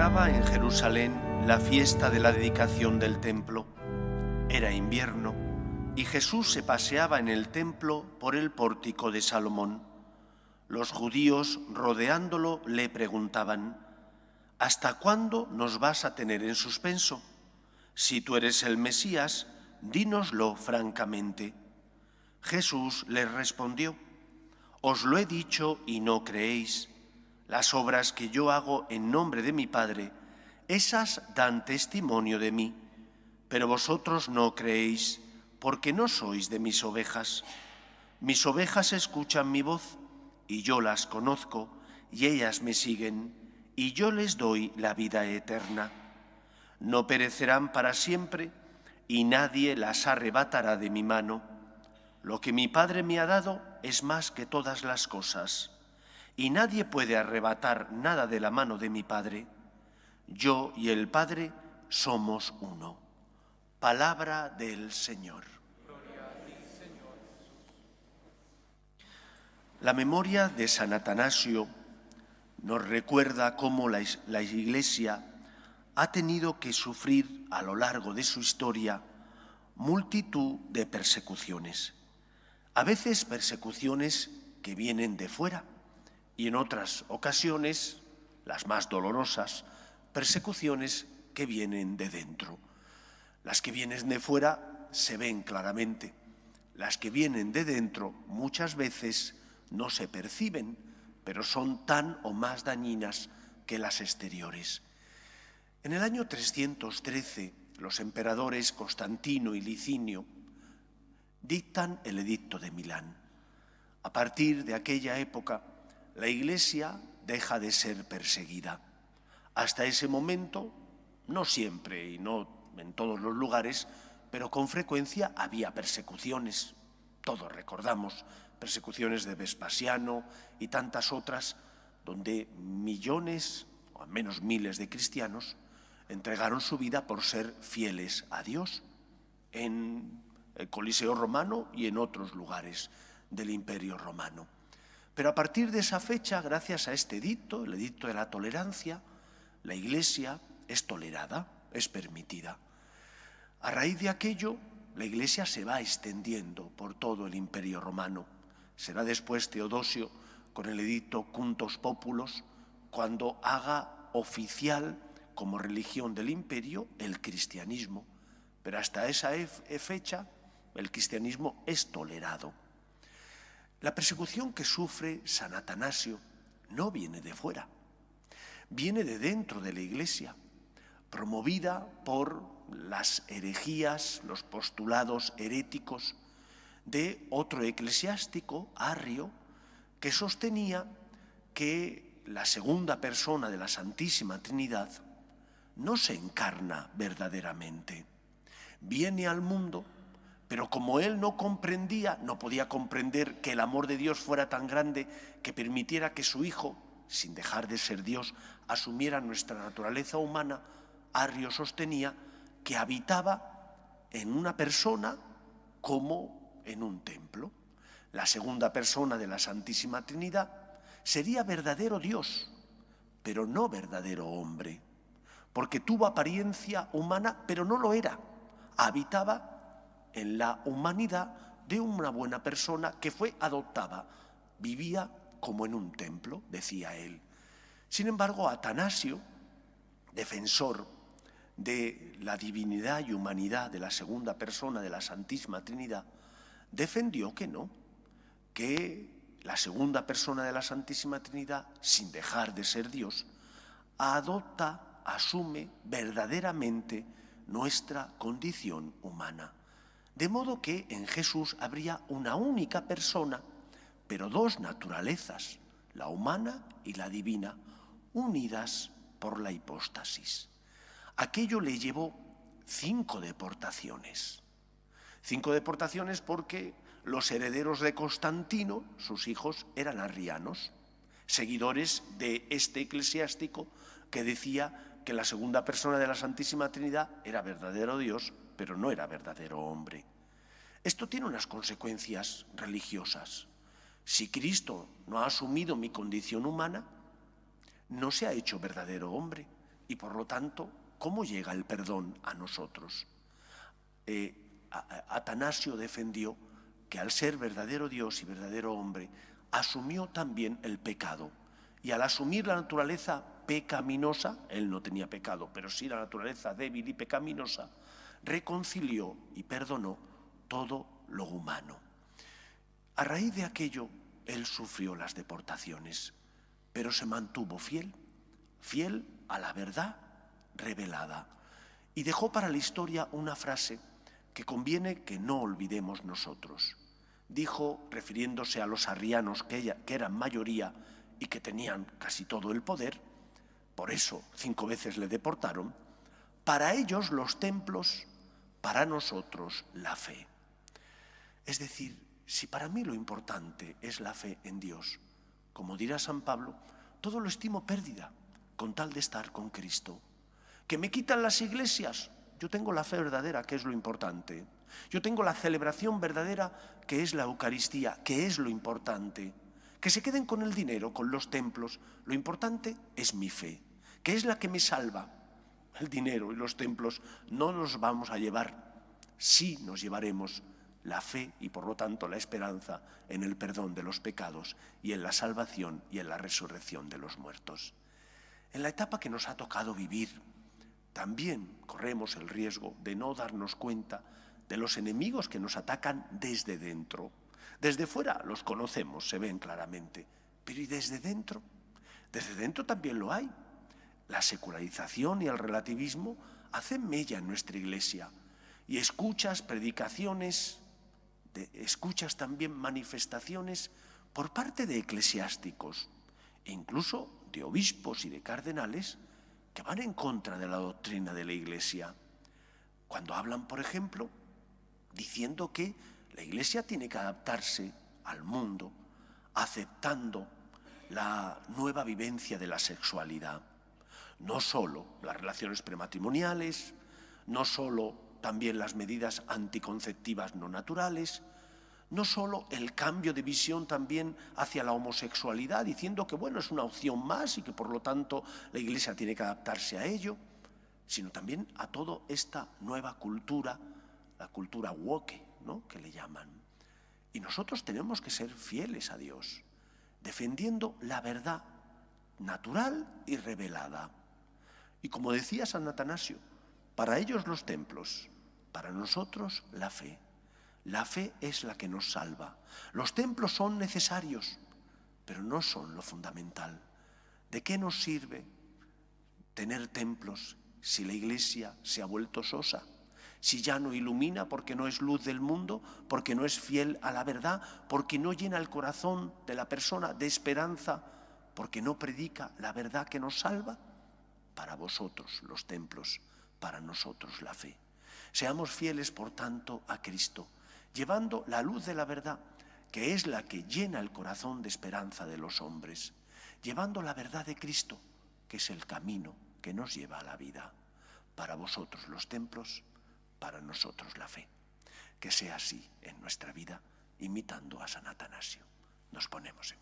celebraba en Jerusalén la fiesta de la dedicación del templo. Era invierno y Jesús se paseaba en el templo por el pórtico de Salomón. Los judíos, rodeándolo, le preguntaban: ¿hasta cuándo nos vas a tener en suspenso? Si tú eres el Mesías, dínoslo francamente. Jesús les respondió: os lo he dicho y no creéis. Las obras que yo hago en nombre de mi Padre, esas dan testimonio de mí, pero vosotros no creéis, porque no sois de mis ovejas. Mis ovejas escuchan mi voz, y yo las conozco, y ellas me siguen, y yo les doy la vida eterna. No perecerán para siempre, y nadie las arrebatará de mi mano. Lo que mi Padre me ha dado es más que todas las cosas, y nadie puede arrebatar nada de la mano de mi Padre. Yo y el Padre somos uno. Palabra del Señor. Gloria a ti, Señor Jesús. La memoria de San Atanasio nos recuerda cómo la Iglesia ha tenido que sufrir a lo largo de su historia multitud de persecuciones. A veces persecuciones que vienen de fuera y en otras ocasiones, las más dolorosas, persecuciones que vienen de dentro. Las que vienen de fuera se ven claramente. Las que vienen de dentro muchas veces no se perciben, pero son tan o más dañinas que las exteriores. En el año 313, los emperadores Constantino y Licinio dictan el Edicto de Milán. A partir de aquella época, la Iglesia deja de ser perseguida. Hasta ese momento, no siempre y no en todos los lugares, pero con frecuencia había persecuciones. Todos recordamos persecuciones de Vespasiano y tantas otras, donde millones, o al menos miles de cristianos, entregaron su vida por ser fieles a Dios en el Coliseo romano y en otros lugares del Imperio romano. Pero a partir de esa fecha, gracias a este edicto, el edicto de la tolerancia, la Iglesia es tolerada, es permitida. A raíz de aquello, la Iglesia se va extendiendo por todo el Imperio romano. Será después Teodosio, con el edicto Quuntos Populos, cuando haga oficial como religión del imperio el cristianismo. Pero hasta esa fecha, el cristianismo es tolerado. La persecución que sufre San Atanasio no viene de fuera, viene de dentro de la Iglesia, promovida por las herejías, los postulados heréticos de otro eclesiástico, Arrio, que sostenía que la segunda persona de la Santísima Trinidad no se encarna verdaderamente. Viene al mundo, pero como él no comprendía, no podía comprender que el amor de Dios fuera tan grande que permitiera que su Hijo, sin dejar de ser Dios, asumiera nuestra naturaleza humana, Arrio sostenía que habitaba en una persona como en un templo. La segunda persona de la Santísima Trinidad sería verdadero Dios, pero no verdadero hombre, porque tuvo apariencia humana, pero no lo era. Habitaba en la humanidad de una buena persona que fue adoptada. Vivía como en un templo, decía él. Sin embargo, Atanasio, defensor de la divinidad y humanidad de la segunda persona de la Santísima Trinidad, defendió que no, que la segunda persona de la Santísima Trinidad, sin dejar de ser Dios, adopta, asume verdaderamente nuestra condición humana. De modo que en Jesús habría una única persona, pero dos naturalezas, la humana y la divina, unidas por la hipóstasis. Aquello le llevó 5 deportaciones. 5 deportaciones porque los herederos de Constantino, sus hijos, eran arrianos, seguidores de este eclesiástico que decía que la segunda persona de la Santísima Trinidad era verdadero Dios, pero no era verdadero hombre. Esto tiene unas consecuencias religiosas. Si Cristo no ha asumido mi condición humana, no se ha hecho verdadero hombre. Y por lo tanto, ¿cómo llega el perdón a nosotros? Atanasio defendió que al ser verdadero Dios y verdadero hombre, asumió también el pecado. Y al asumir la naturaleza pecaminosa, él no tenía pecado, pero sí la naturaleza débil y pecaminosa, reconcilió y perdonó todo lo humano. A raíz de aquello, él sufrió las deportaciones, pero se mantuvo fiel a la verdad revelada. Y dejó para la historia una frase que conviene que no olvidemos nosotros. Dijo, refiriéndose a los arrianos que eran mayoría y que tenían casi todo el poder, por eso 5 veces le deportaron, para ellos los templos, para nosotros la fe. Es decir, si para mí lo importante es la fe en Dios, como dirá San Pablo, todo lo estimo pérdida con tal de estar con Cristo. ¿Que me quitan las iglesias? Yo tengo la fe verdadera, que es lo importante. Yo tengo la celebración verdadera, que es la Eucaristía, que es lo importante. Que se queden con el dinero, con los templos. Lo importante es mi fe, que es la que me salva. El dinero y los templos no nos vamos a llevar. Sí nos llevaremos la fe y por lo tanto la esperanza en el perdón de los pecados y en la salvación y en la resurrección de los muertos. En la etapa que nos ha tocado vivir, también corremos el riesgo de no darnos cuenta de los enemigos que nos atacan desde dentro. Desde fuera los conocemos, se ven claramente, pero ¿y desde dentro? Desde dentro también lo hay. La secularización y el relativismo hacen mella en nuestra iglesia y escuchas predicaciones, escuchas también manifestaciones por parte de eclesiásticos e incluso de obispos y de cardenales que van en contra de la doctrina de la Iglesia. Cuando hablan, por ejemplo, diciendo que la Iglesia tiene que adaptarse al mundo, aceptando la nueva vivencia de la sexualidad. No solo las relaciones prematrimoniales, no solo también las medidas anticonceptivas no naturales, no solo el cambio de visión también hacia la homosexualidad, diciendo que bueno, es una opción más y que por lo tanto la Iglesia tiene que adaptarse a ello, sino también a toda esta nueva cultura, la cultura woke, ¿no?, que le llaman. Y nosotros tenemos que ser fieles a Dios, defendiendo la verdad natural y revelada. Y como decía San Atanasio, para ellos los templos, para nosotros la fe. La fe es la que nos salva. Los templos son necesarios, pero no son lo fundamental. ¿De qué nos sirve tener templos si la Iglesia se ha vuelto sosa? Si ya no ilumina porque no es luz del mundo, porque no es fiel a la verdad, porque no llena el corazón de la persona de esperanza, porque no predica la verdad que nos salva. Para vosotros los templos, para nosotros la fe. Seamos fieles, por tanto, a Cristo, llevando la luz de la verdad, que es la que llena el corazón de esperanza de los hombres, llevando la verdad de Cristo, que es el camino que nos lleva a la vida. Para vosotros los templos, para nosotros la fe. Que sea así en nuestra vida, imitando a San Atanasio. Nos ponemos en